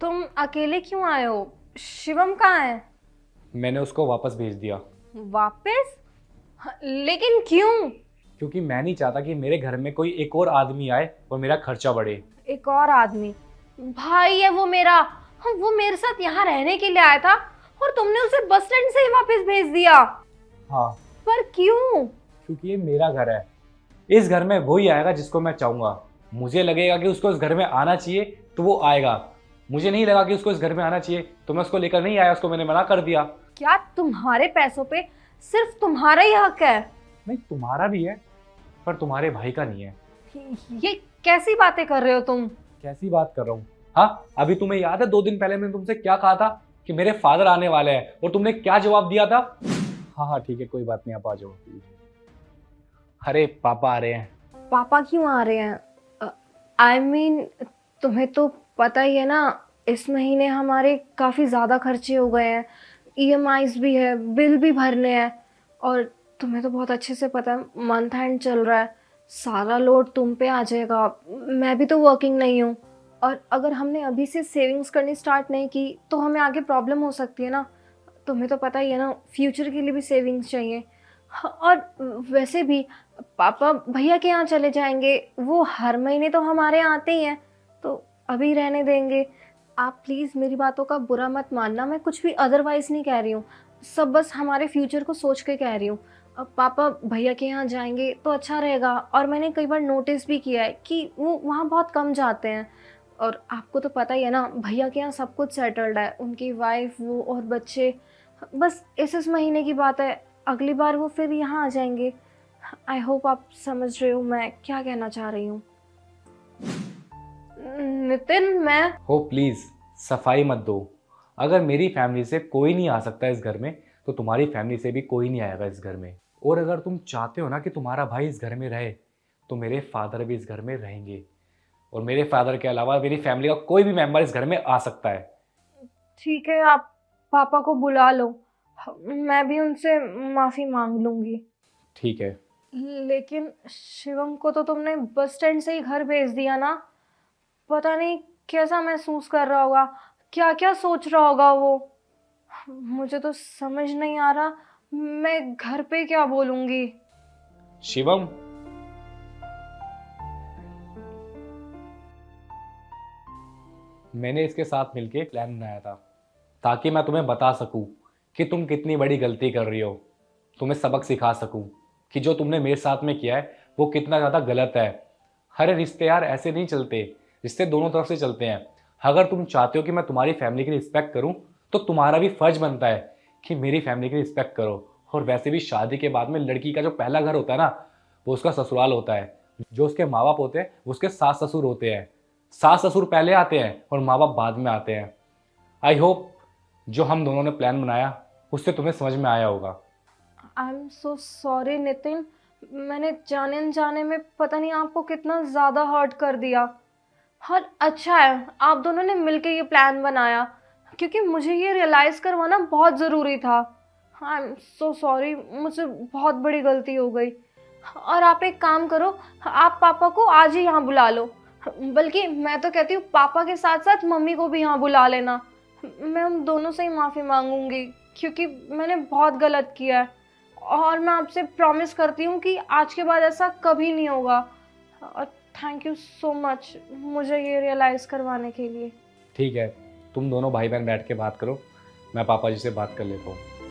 तुम अकेले क्यों आए हो? शिवम कहाँ है? मैंने उसको वापस भेज दिया वापस? लेकिन क्यों? क्योंकि मैं नहीं चाहता कि मेरे घर में कोई एक और आदमी आए और मेरा खर्चा बढ़े। एक और आदमी? भाई है वो मेरा। वो मेरे साथ यहाँ रहने के लिए आया था और तुमने उसे बस स्टैंड से ही वापस भेज दिया। हाँ, पर क्यों? क्योंकि ये मेरा घर है। इस घर में वही आएगा जिसको मैं चाहूंगा। मुझे लगेगा कि उसको इस घर में आना चाहिए तो वो आएगा। मुझे नहीं लगा कि उसको इस घर में आना चाहिए तो मैं उसको लेकर नहीं आया, उसको मैंने मना कर दिया। क्या तुम्हारे पैसों पे सिर्फ तुम्हारा ही हक है? नहीं, तुम्हारा भी है पर तुम्हारे भाई का नहीं है। ये कैसी बातें कर रहे हो तुम? कैसी बात कर रहा हूँ? हाँ, अभी तुम्हें याद है 2 दिन पहले मैंने तुमसे क्या कहा था कि मेरे फादर आने वाले हैं और तुमने क्या जवाब दिया था? हाँ हाँ ठीक है, कोई बात नहीं, आप आ जाओ। अरे पापा आ रहे हैं। पापा क्यों आ रहे हैं? आई मीन तुम्हें तो पता ही है ना, इस महीने हमारे काफ़ी ज़्यादा खर्चे हो गए हैं। ईएमआईज भी है, बिल भी भरने हैं। और तुम्हें तो बहुत अच्छे से पता है मंथ एंड चल रहा है, सारा लोड तुम पे आ जाएगा। मैं भी तो वर्किंग नहीं हूँ। और अगर हमने अभी से सेविंग्स करनी स्टार्ट नहीं की तो हमें आगे प्रॉब्लम हो सकती है ना। तुम्हें तो पता ही है ना, फ्यूचर के लिए भी सेविंग्स चाहिए। और वैसे भी पापा भैया के यहाँ चले जाएंगे, वो हर महीने तो हमारे यहाँ आते ही हैं, तो अभी रहने देंगे। आप प्लीज़ मेरी बातों का बुरा मत मानना, मैं कुछ भी अदरवाइज़ नहीं कह रही हूँ। सब बस हमारे फ्यूचर को सोच के कह रही हूँ। अब पापा भैया के यहाँ जाएंगे तो अच्छा रहेगा। और मैंने कई बार नोटिस भी किया है कि वो वहाँ बहुत कम जाते हैं। और आपको तो पता ही है ना, भैया के यहाँ सब कुछ सेटल्ड है, उनकी वाइफ, वो और बच्चे। बस इस महीने की बात है, अगली बार वो फिर यहाँ आ जाएंगे। आई होप आप समझ रहे हो मैं क्या कहना चाह रही हूँ। नितिन, मैं हो प्लीज सफाई मत दो। अगर मेरी फैमिली से कोई नहीं आ सकता इस घर में तो तुम्हारी फैमिली से भी कोई नहीं आएगा इस घर में। और अगर तुम चाहते हो ना कि तुम्हारा भाई इस घर में रहे तो मेरे फादर भी इस घर में रहेंगे। और मेरे फादर के अलावा मेरी फैमिली का कोई भी मेंबर इस घर में आ सकता है। ठीक है, आप पापा को बुला लो, मैं भी उनसे माफ़ी मांग लूँगी। ठीक है। लेकिन शिवम को तो तुमने बस स्टैंड से ही घर भेज दिया ना। पता नहीं कैसा महसूस कर रहा होगा, क्या क्या सोच रहा होगा वो। मुझे तो समझ नहीं आ रहा मैं घर पे क्या बोलूँगी। शिवम, मैंने इसके साथ मिलके प्लान बनाया था ताकि मैं तुम्हें बता सकूं कि तुम कितनी बड़ी गलती कर रही हो। तुम्हें सबक सिखा सकूं कि जो तुमने मेरे साथ में किया है वो कितना ज़्यादा गलत है। हर रिश्ते यार ऐसे नहीं चलते, रिश्ते दोनों तरफ से चलते हैं। अगर तुम चाहते हो कि मैं तुम्हारी फैमिली की रिस्पेक्ट करूं तो तुम्हारा भी फर्ज बनता है कि मेरी फैमिली की रिस्पेक्ट करो। और वैसे भी शादी के बाद में लड़की का जो पहला घर होता है ना, वो उसका ससुराल होता है। जो उसके माँ बाप होते हैं वो उसके सास ससुर होते हैं। सास ससुर पहले आते हैं और माँ बाप बाद में आते हैं। आई होप जो हम दोनों ने प्लान बनाया उससे तुम्हें समझ में आया होगा। I am so sorry Nitin, मैंने जाने अनजाने में पता नहीं आपको कितना ज़्यादा हर्ट कर दिया। और अच्छा है आप दोनों ने मिलकर ये प्लान बनाया, क्योंकि मुझे ये रियलाइज़ करवाना बहुत ज़रूरी था। आई एम सो सॉरी, मुझसे बहुत बड़ी गलती हो गई। और आप एक काम करो, आप पापा को आज ही यहाँ बुला लो। बल्कि मैं तो कहती हूँ पापा के साथ साथ मम्मी को भी यहाँ बुला लेना। मैं उन दोनों से ही माफ़ी मांगूंगी, क्योंकि मैंने बहुत गलत किया है। और मैं आपसे प्रॉमिस करती हूँ कि आज के बाद ऐसा कभी नहीं होगा। और थैंक यू सो मच मुझे ये रियलाइज़ करवाने के लिए। ठीक है, तुम दोनों भाई बहन बैठ के बात करो, मैं पापा जी से बात कर लेता हूँ।